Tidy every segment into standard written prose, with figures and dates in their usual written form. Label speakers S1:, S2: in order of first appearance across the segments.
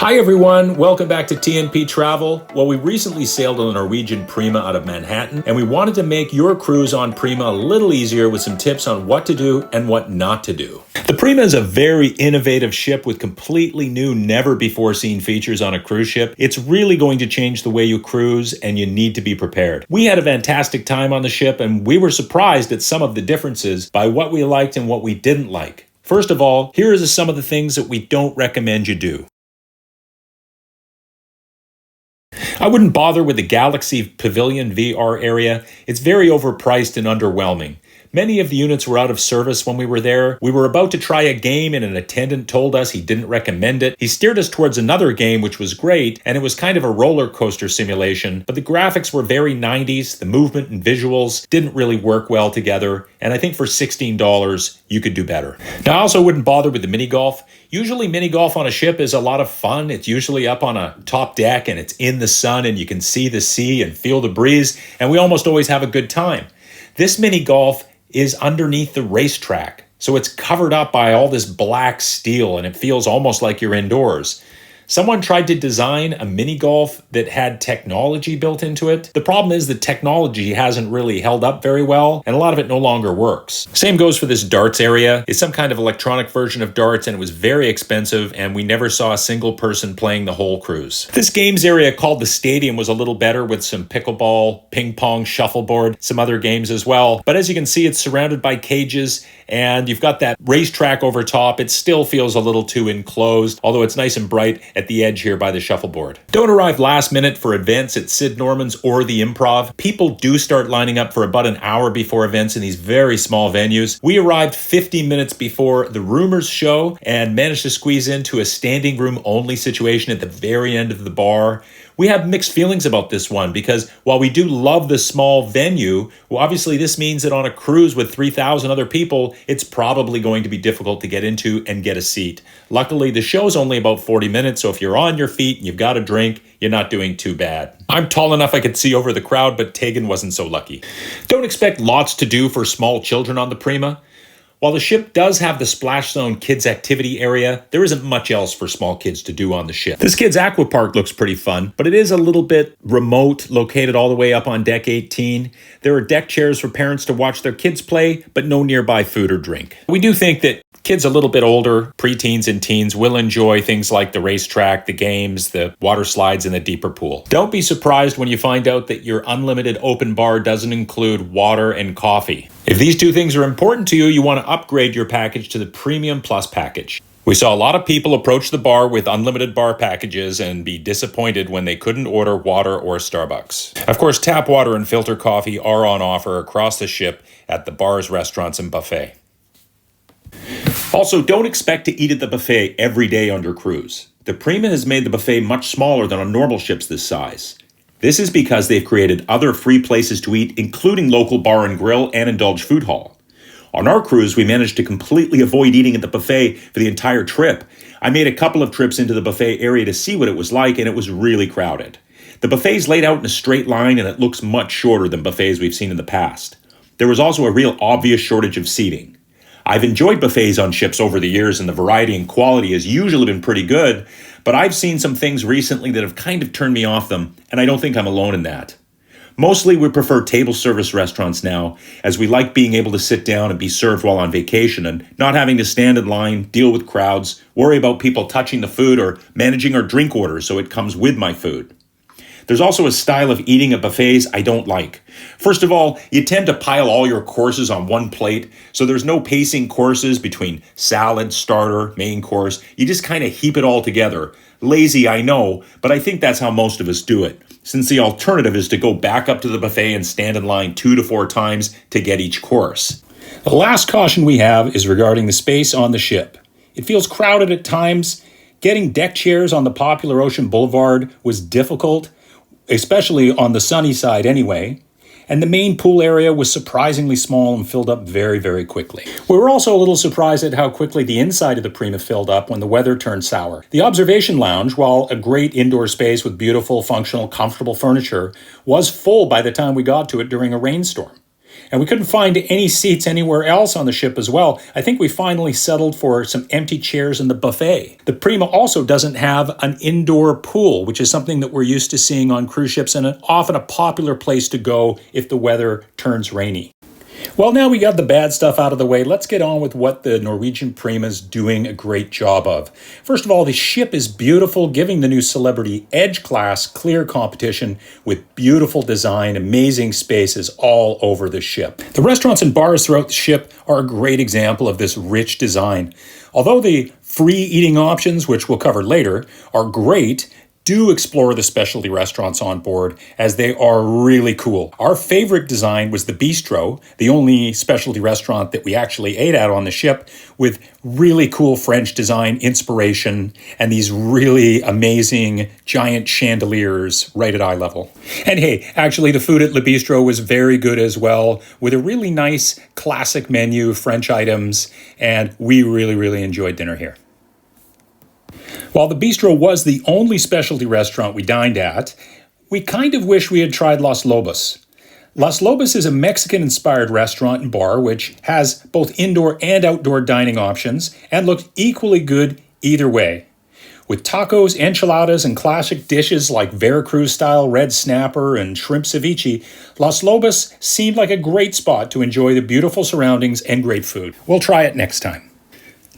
S1: Hi everyone, welcome back to TNP Travel. Well, we recently sailed on the Norwegian Prima out of Manhattan, and we wanted to make your cruise on Prima a little easier with some tips on what to do and what not to do. The Prima is a very innovative ship with completely new, never-before-seen features on a cruise ship. It's really going to change the way you cruise, and you need to be prepared. We had a fantastic time on the ship, and we were surprised at some of the differences by what we liked and what we didn't like. First of all, here are some of the things that we don't recommend you do. I wouldn't bother with the Galaxy Pavilion VR area. It's very overpriced and underwhelming. Many of the units were out of service when we were there. We were about to try a game and an attendant told us he didn't recommend it. He steered us towards another game which was great, and it was kind of a roller coaster simulation, but the graphics were very 90s, the movement and visuals didn't really work well together, and I think for $16 you could do better. Now I also wouldn't bother with the mini golf. Usually mini golf on a ship is a lot of fun. It's usually up on a top deck and it's in the sun and you can see the sea and feel the breeze, and we almost always have a good time. This mini golf is underneath the racetrack, so it's covered up by all this black steel and it feels almost like you're indoors. Someone tried to design a mini golf that had technology built into it. The problem is the technology hasn't really held up very well, and a lot of it no longer works. Same goes for this darts area. It's some kind of electronic version of darts, and it was very expensive, and we never saw a single person playing the whole cruise. This games area called the Stadium was a little better with some pickleball, ping pong, shuffleboard, some other games as well. But as you can see, it's surrounded by cages, and you've got that racetrack over top. It still feels a little too enclosed, although it's nice and bright at the edge here by the shuffleboard. Don't arrive last minute for events at Sid Norman's or the Improv. People do start lining up for about an hour before events in these very small venues. We arrived 50 minutes before the Rumors show and managed to squeeze into a standing room only situation at the very end of the bar. We have mixed feelings about this one because while we do love the small venue, well, obviously this means that on a cruise with 3,000 other people, it's probably going to be difficult to get into and get a seat. Luckily, the show's only about 40 minutes, so if you're on your feet and you've got a drink, you're not doing too bad. I'm tall enough I could see over the crowd, but Tegan wasn't so lucky. Don't expect lots to do for small children on the Prima. While the ship does have the Splash Zone kids activity area, there isn't much else for small kids to do on the ship. This kids aqua park looks pretty fun, but it is a little bit remote, located all the way up on deck 18. There are deck chairs for parents to watch their kids play, but no nearby food or drink. We do think that kids a little bit older, preteens and teens, will enjoy things like the racetrack, the games, the water slides, and the deeper pool. Don't be surprised when you find out that your unlimited open bar doesn't include water and coffee. If these two things are important to you, you want to upgrade your package to the Premium Plus package. We saw a lot of people approach the bar with unlimited bar packages and be disappointed when they couldn't order water or Starbucks. Of course, tap water and filter coffee are on offer across the ship at the bars, restaurants, and buffet. Also, don't expect to eat at the buffet every day on your cruise. The Prima has made the buffet much smaller than on normal ships this size. This is because they've created other free places to eat, including local bar and grill and indulge food hall. On our cruise, we managed to completely avoid eating at the buffet for the entire trip. I made a couple of trips into the buffet area to see what it was like, and it was really crowded. The buffet's laid out in a straight line, and it looks much shorter than buffets we've seen in the past. There was also a real obvious shortage of seating. I've enjoyed buffets on ships over the years, and the variety and quality has usually been pretty good, but I've seen some things recently that have kind of turned me off them, and I don't think I'm alone in that. Mostly we prefer table service restaurants now, as we like being able to sit down and be served while on vacation and not having to stand in line, deal with crowds, worry about people touching the food, or managing our drink orders so it comes with my food. There's also a style of eating at buffets I don't like. First of all, you tend to pile all your courses on one plate, so there's no pacing courses between salad, starter, main course. You just kind of heap it all together. Lazy, I know, but I think that's how most of us do it, since the alternative is to go back up to the buffet and stand in line 2 to 4 times to get each course. The last caution we have is regarding the space on the ship. It feels crowded at times. Getting deck chairs on the popular Ocean Boulevard was difficult, especially on the sunny side anyway, and the main pool area was surprisingly small and filled up very, very quickly. We were also a little surprised at how quickly the inside of the Prima filled up when the weather turned sour. The observation lounge, while a great indoor space with beautiful, functional, comfortable furniture, was full by the time we got to it during a rainstorm. And we couldn't find any seats anywhere else on the ship as well. I think we finally settled for some empty chairs in the buffet. The Prima also doesn't have an indoor pool, which is something that we're used to seeing on cruise ships and often a popular place to go if the weather turns rainy. Well, now we got the bad stuff out of the way, let's get on with what the Norwegian Prima is doing a great job of. First of all, the ship is beautiful, giving the new Celebrity Edge class clear competition with beautiful design, amazing spaces all over the ship. The restaurants and bars throughout the ship are a great example of this rich design. Although the free eating options, which we'll cover later, are great, do explore the specialty restaurants on board, as they are really cool. Our favorite design was the Bistro, the only specialty restaurant that we actually ate at on the ship, with really cool French design inspiration and these really amazing giant chandeliers right at eye level. And hey, actually the food at Le Bistro was very good as well, with a really nice classic menu of French items, and we really enjoyed dinner here. While the Bistro was the only specialty restaurant we dined at, we kind of wish we had tried Los Lobos. Los Lobos is a Mexican-inspired restaurant and bar which has both indoor and outdoor dining options and looked equally good either way. With tacos, enchiladas, and classic dishes like Veracruz-style red snapper and shrimp ceviche, Los Lobos seemed like a great spot to enjoy the beautiful surroundings and great food. We'll try it next time.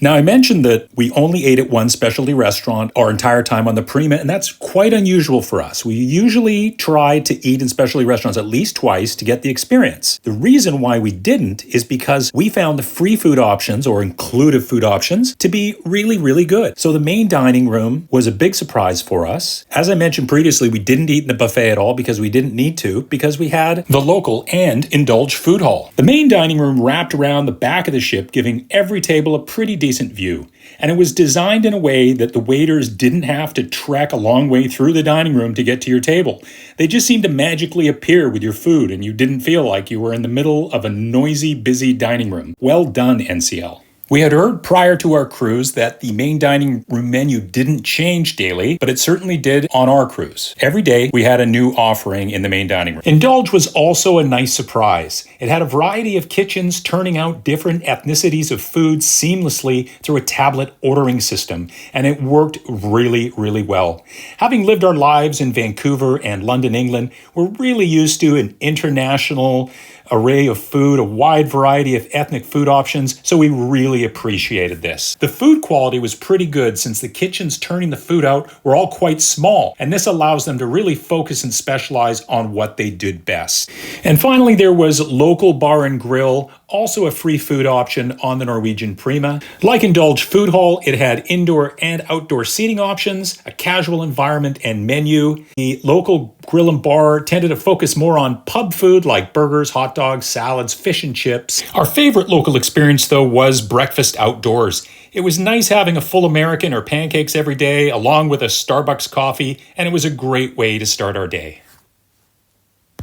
S1: Now, I mentioned that we only ate at one specialty restaurant our entire time on the Prima, and that's quite unusual for us. We usually try to eat in specialty restaurants at least twice to get the experience. The reason why we didn't is because we found the free food options, or included food options, to be really good. So the main dining room was a big surprise for us. As I mentioned previously, we didn't eat in the buffet at all because we didn't need to, because we had the local and indulged food hall. The main dining room wrapped around the back of the ship, giving every table a pretty decent view. And it was designed in a way that the waiters didn't have to trek a long way through the dining room to get to your table. They just seemed to magically appear with your food, and you didn't feel like you were in the middle of a noisy, busy dining room. Well done, NCL. We had heard prior to our cruise that the main dining room menu didn't change daily, but it certainly did on our cruise. Every day, we had a new offering in the main dining room. Indulge was also a nice surprise. It had a variety of kitchens turning out different ethnicities of food seamlessly through a tablet ordering system, and it worked really well. Having lived our lives in Vancouver and London, England, we're really used to an international array of food, a wide variety of ethnic food options, so we really appreciated this. The food quality was pretty good since the kitchens turning the food out were all quite small, and this allows them to really focus and specialize on what they did best. And finally, there was local bar and grill, also a free food option on the Norwegian Prima. Like Indulge Food Hall, it had indoor and outdoor seating options, a casual environment and menu. The local grill and bar tended to focus more on pub food like burgers, hot dogs, salads, fish and chips. Our favorite local experience, though, was breakfast outdoors. It was nice having a full American or pancakes every day, along with a Starbucks coffee, and it was a great way to start our day.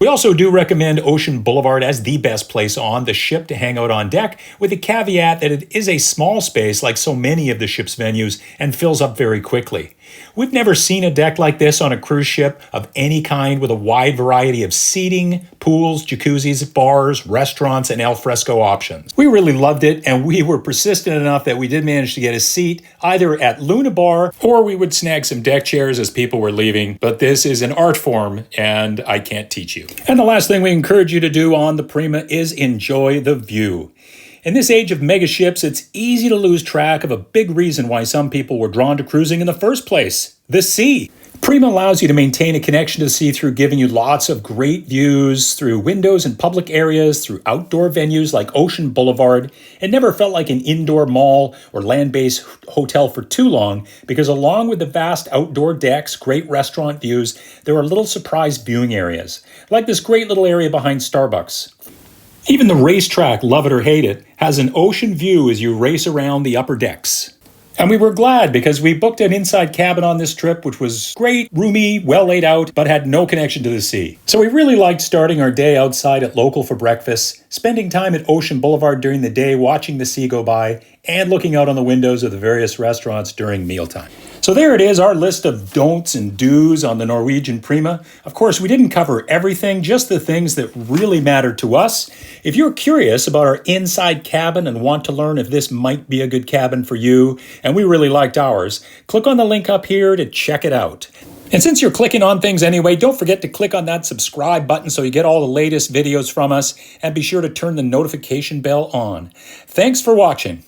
S1: We also do recommend Ocean Boulevard as the best place on the ship to hang out on deck, with the caveat that it is a small space like so many of the ship's venues and fills up very quickly. We've never seen a deck like this on a cruise ship of any kind, with a wide variety of seating, pools, jacuzzis, bars, restaurants, and al fresco options. We really loved it, and we were persistent enough that we did manage to get a seat either at Luna Bar, or we would snag some deck chairs as people were leaving, but this is an art form and I can't teach you. And the last thing we encourage you to do on the Prima is enjoy the view. In this age of mega ships, it's easy to lose track of a big reason why some people were drawn to cruising in the first place: the sea. Prima allows you to maintain a connection to the sea through giving you lots of great views through windows in public areas, through outdoor venues like Ocean Boulevard. It never felt like an indoor mall or land-based hotel for too long, because along with the vast outdoor decks, great restaurant views, there are little surprise viewing areas, like this great little area behind Starbucks. Even the racetrack, love it or hate it, has an ocean view as you race around the upper decks. And we were glad, because we booked an inside cabin on this trip, which was great, roomy, well laid out, but had no connection to the sea. So we really liked starting our day outside at Local for breakfast, spending time at Ocean Boulevard during the day watching the sea go by, and looking out on the windows of the various restaurants during mealtime. So there it is, our list of don'ts and do's on the Norwegian Prima. Of course, we didn't cover everything, just the things that really matter to us. If you're curious about our inside cabin and want to learn if this might be a good cabin for you, and we really liked ours, click on the link up here to check it out. And since you're clicking on things anyway, don't forget to click on that subscribe button so you get all the latest videos from us, and be sure to turn the notification bell on. Thanks for watching.